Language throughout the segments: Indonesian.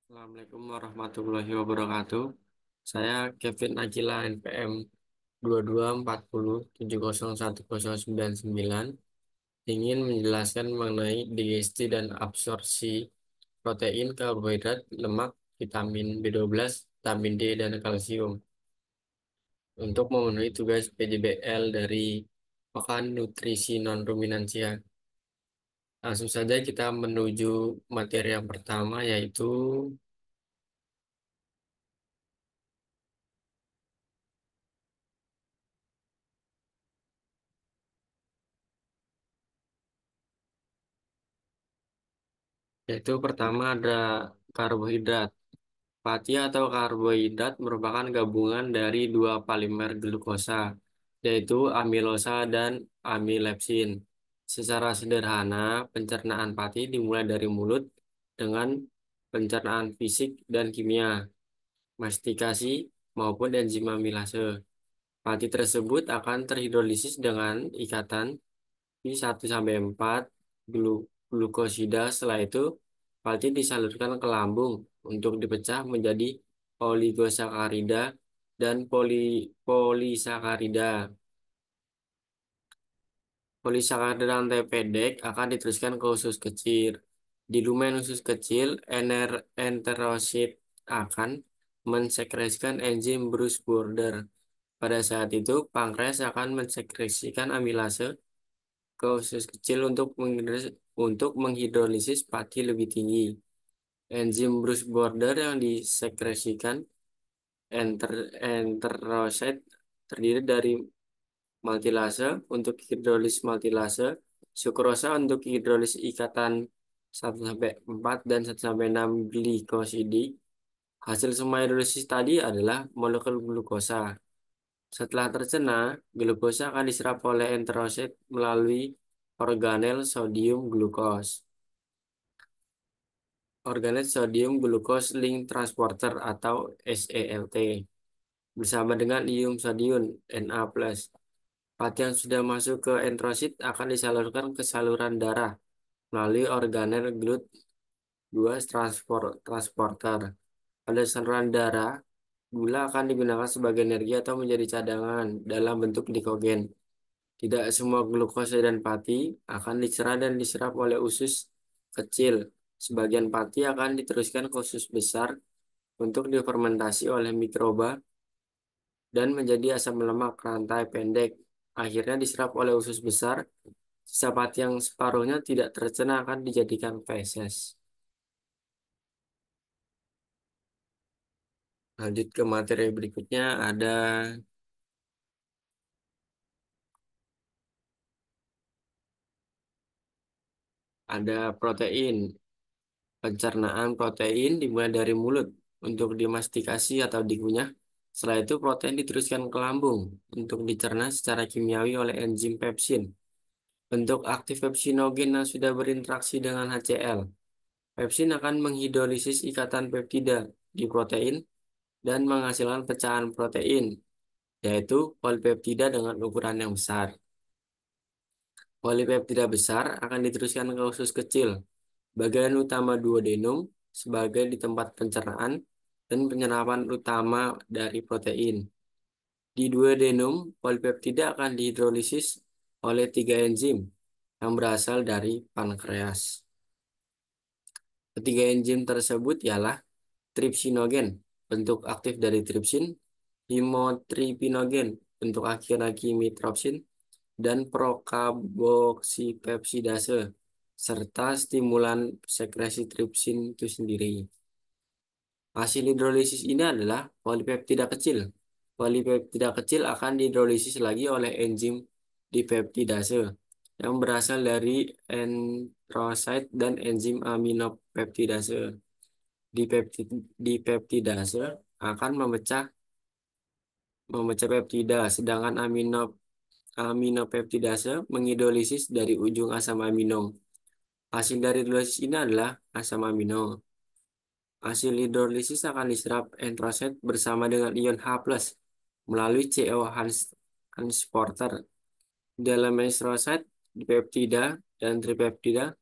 Assalamualaikum warahmatullahi wabarakatuh. Saya Kevin Akila NPM 2240701099 ingin menjelaskan mengenai digesti dan absorpsi protein, karbohidrat, lemak, vitamin B12, vitamin D, dan kalsium untuk memenuhi tugas PJBL dari Pakan Nutrisi Non-Ruminansia. Langsung saja kita menuju materi yang pertama yaitu pertama ada karbohidrat. Pati atau karbohidrat merupakan gabungan dari dua polimer glukosa, yaitu amilosa dan amilepsin. Secara sederhana, pencernaan pati dimulai dari mulut dengan pencernaan fisik dan kimia, mastikasi, maupun enzim amilase. Pati tersebut akan terhidrolisis dengan ikatan Pi1 sampai 4 glukosida. Setelah itu, pati disalurkan ke lambung untuk dipecah menjadi oligosakarida dan polisakarida. Polisakarida rantai pendek akan diteruskan ke usus kecil. Di lumen usus kecil, enterosit akan mensekresikan enzim Bruce border. Pada saat itu, pankreas akan mensekresikan amilase ke usus kecil untuk menghidrolisis pati lebih tinggi. Enzim Bruce border yang disekresikan enterosit terdiri dari maltilase untuk hidrolisis maltilase, sukrosa untuk hidrolisis ikatan 1 sampai 4 dan 1 sampai 6 glikosidi. Hasil semua hidrolisis tadi adalah molekul glukosa. Setelah tercerna, glukosa akan diserap oleh enterosit melalui organel sodium glucose. Organel sodium glucose link transporter atau SELT bersama dengan ion sodium Na+. Pati yang sudah masuk ke enterosit akan disalurkan ke saluran darah melalui organel GLUT2 transporter. Pada saluran darah, gula akan digunakan sebagai energi atau menjadi cadangan dalam bentuk glikogen. Tidak semua glukosa dan pati akan dicerna dan diserap oleh usus kecil. Sebagian pati akan diteruskan ke usus besar untuk difermentasi oleh mikroba dan menjadi asam lemak rantai pendek. Akhirnya diserap oleh usus besar. Sisa pati yang separuhnya tidak tercerna akan dijadikan feses. Lanjut ke materi berikutnya, ada protein. Pencernaan protein dimulai dari mulut untuk dimastikasi atau dikunyah. Setelah itu protein diteruskan ke lambung untuk dicerna secara kimiawi oleh enzim pepsin. Bentuk aktif pepsinogen yang sudah berinteraksi dengan HCl. Pepsin akan menghidrolisis ikatan peptida di protein dan menghasilkan pecahan protein, yaitu polipeptida dengan ukuran yang besar. Polipeptida besar akan diteruskan ke usus kecil. Bagian utama duodenum sebagai di tempat pencernaan dan penyerapan utama dari protein. Di duodenum, polipeptida akan dihidrolisis oleh 3 enzim yang berasal dari pankreas. Ketiga enzim tersebut ialah tripsinogen, bentuk aktif dari tripsin, hemotripinogen, bentuk akhir dari mitropsin, dan prokarboksipepsidase, serta stimulan sekresi tripsin itu sendiri. Hasil hidrolisis ini adalah polipeptida kecil. Polipeptida kecil akan dihidrolisis lagi oleh enzim dipeptidase yang berasal dari enterosit dan enzim aminopeptidase. Dipeptidase akan memecah peptida, sedangkan aminopeptidase menghidrolisis dari ujung asam amino. Hasil dari hidrolisis ini adalah asam amino. Hasil hidrolisis akan diserap enterosit bersama dengan ion H+ melalui CO transporter. Dalam enterosit, dipeptida dan tripeptida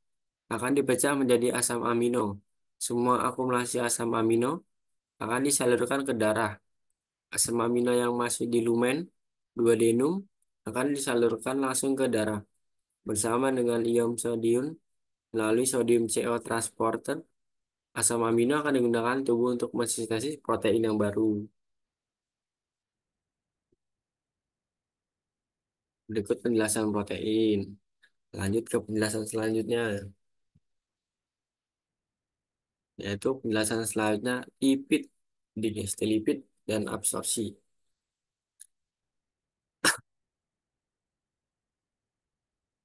akan dipecah menjadi asam amino. Semua akumulasi asam amino akan disalurkan ke darah. Asam amino yang masuk di lumen, duodenum, akan disalurkan langsung ke darah bersama dengan ion sodium melalui sodium CO transporter. Asam amino akan digunakan tubuh untuk mensintesis protein yang baru. Berikut penjelasan protein. Lanjut ke penjelasan selanjutnya, yaitu penjelasan selanjutnya lipid, digesti lipid, dan absorpsi.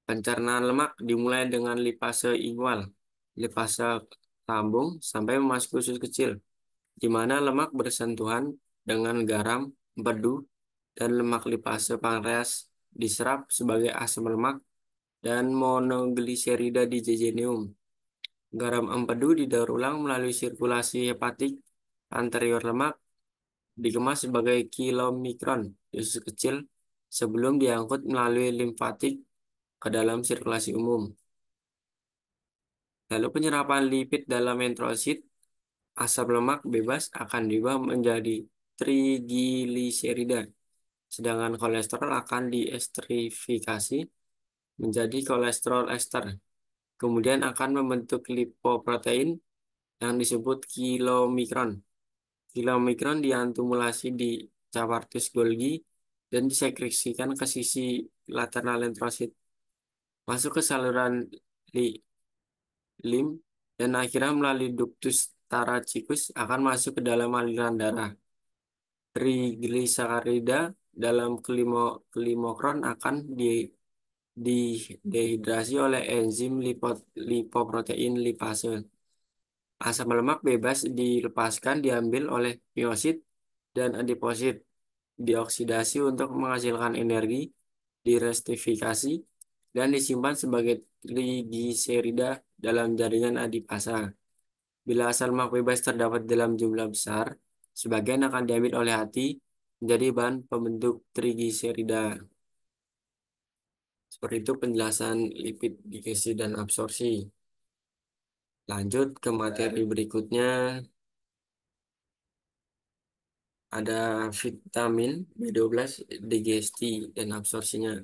Pencernaan lemak dimulai dengan lipase ingual, lipase lambung, sampai memasuki usus kecil, di mana lemak bersentuhan dengan garam, empedu, dan lemak lipase pankreas diserap sebagai asam lemak dan monogliserida di jejunum. Garam empedu didaur ulang melalui sirkulasi hepatik anterior lemak, dikemas sebagai kilomikron di usus kecil sebelum diangkut melalui limfatik ke dalam sirkulasi umum. Lalu penyerapan lipid dalam enterosit, asam lemak bebas akan diubah menjadi trigliserida, sedangkan kolesterol akan diesterifikasi menjadi kolesterol ester. Kemudian akan membentuk lipoprotein yang disebut kilomikron. Kilomikron diakumulasi di Chavartus Golgi dan disekresikan ke sisi lateral enterosit, masuk ke saluran lim, dan akhirnya melalui ductus tarachicus akan masuk ke dalam aliran darah. Trigliserida dalam kelimokron akan dehidrasi oleh enzim lipoprotein lipase. Asam lemak bebas dilepaskan diambil oleh miosit dan adiposit, dioksidasi untuk menghasilkan energi, direstifikasi, dan disimpan sebagai trigliserida dalam jaringan adipasa. Bila asam lemak bebas terdapat dalam jumlah besar, sebagian akan diambil oleh hati menjadi bahan pembentuk trigliserida. Seperti itu penjelasan lipid, digesti, dan absorpsi. Lanjut ke materi berikutnya, ada vitamin B12, digesti, dan absorpsinya.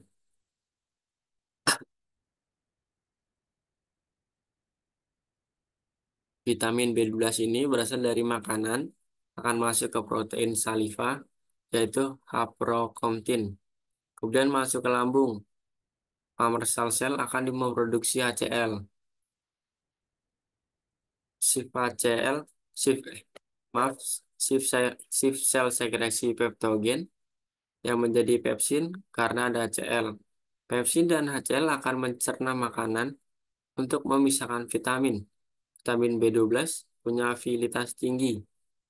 Vitamin B12 ini berasal dari makanan, akan masuk ke protein saliva, yaitu haprokomtin. Kemudian masuk ke lambung. Pamarsal sel akan memproduksi HCl. Shift HCl, shift, maaf, shift sel sekresi peptogen yang menjadi pepsin karena ada HCl. Pepsin dan HCl akan mencerna makanan untuk memisahkan vitamin. Vitamin B12 punya afinitas tinggi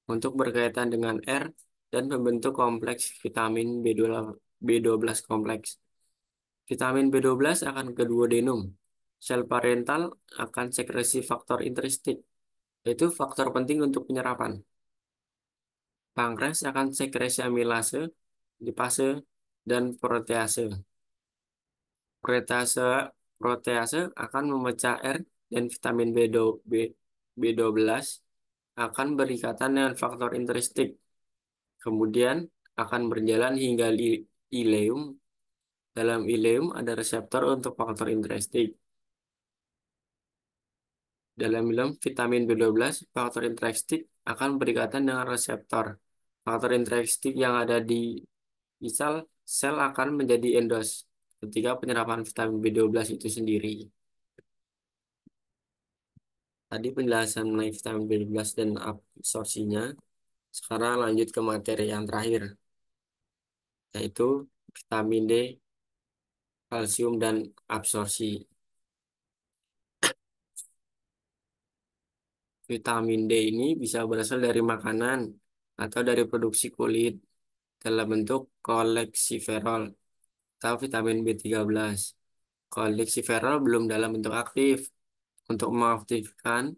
untuk berkaitan dengan R dan membentuk kompleks vitamin B12 kompleks. Vitamin B12 akan ke duodenum. Sel parental akan sekresi faktor intristik, yaitu faktor penting untuk penyerapan. Pankreas akan sekresi amilase, lipase, dan protease. Protease, protease akan memecah R dan vitamin B12 akan berikatan dengan faktor intristik. Kemudian akan berjalan hingga ileum. Dalam ileum ada reseptor untuk faktor intristik. Dalam ileum vitamin B12, faktor intristik akan berikatan dengan reseptor. Faktor intristik yang ada di misal sel akan menjadi endos ketika penyerapan vitamin B12 itu sendiri. Tadi penjelasan mengenai vitamin B12 dan absorpsinya. Sekarang lanjut ke materi yang terakhir, yaitu vitamin D, kalsium, dan absorpsi. Vitamin D ini bisa berasal dari makanan atau dari produksi kulit dalam bentuk koleksiferol atau vitamin B13. Koleksiferol belum dalam bentuk aktif. Untuk mengaktifkan,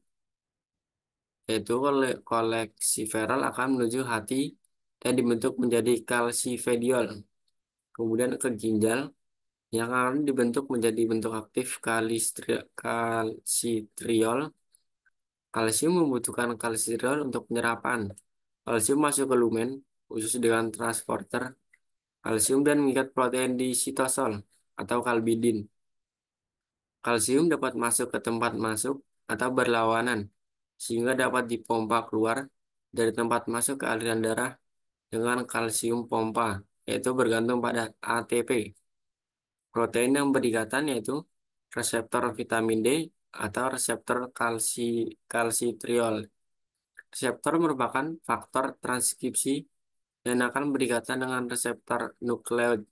yaitu koleksiferol akan menuju hati dan dibentuk menjadi kalsifediol. Kemudian ke ginjal yang akan dibentuk menjadi bentuk aktif kalsitriol. Kalsium membutuhkan kalsium untuk penyerapan. Kalsium masuk ke lumen, khusus dengan transporter kalsium dan mengikat protein di sitosol atau kalbidin. Kalsium dapat masuk ke tempat masuk atau berlawanan, sehingga dapat dipompa keluar dari tempat masuk ke aliran darah dengan kalsium pompa, yaitu bergantung pada ATP. Protein yang berikatan yaitu reseptor vitamin D atau reseptor kalsitriol. Reseptor merupakan faktor transkripsi dan akan berikatan dengan reseptor nukleoid.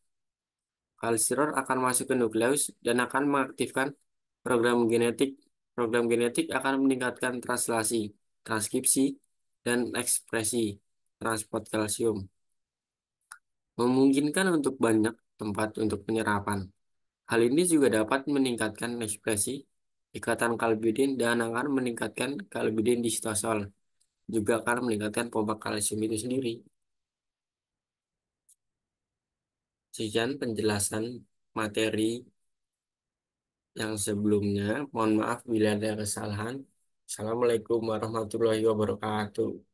Kalsirol akan masuk ke nukleus dan akan mengaktifkan program genetik. Program genetik akan meningkatkan translasi, transkripsi, dan ekspresi transport kalsium, memungkinkan untuk banyak tempat untuk penyerapan. Hal ini juga dapat meningkatkan ekspresi ikatan kalbidin dan akan meningkatkan kalbidin di sitosol. Juga akan meningkatkan pompa kalsium itu sendiri. Sekian penjelasan materi yang sebelumnya. Mohon maaf bila ada kesalahan. Assalamualaikum warahmatullahi wabarakatuh.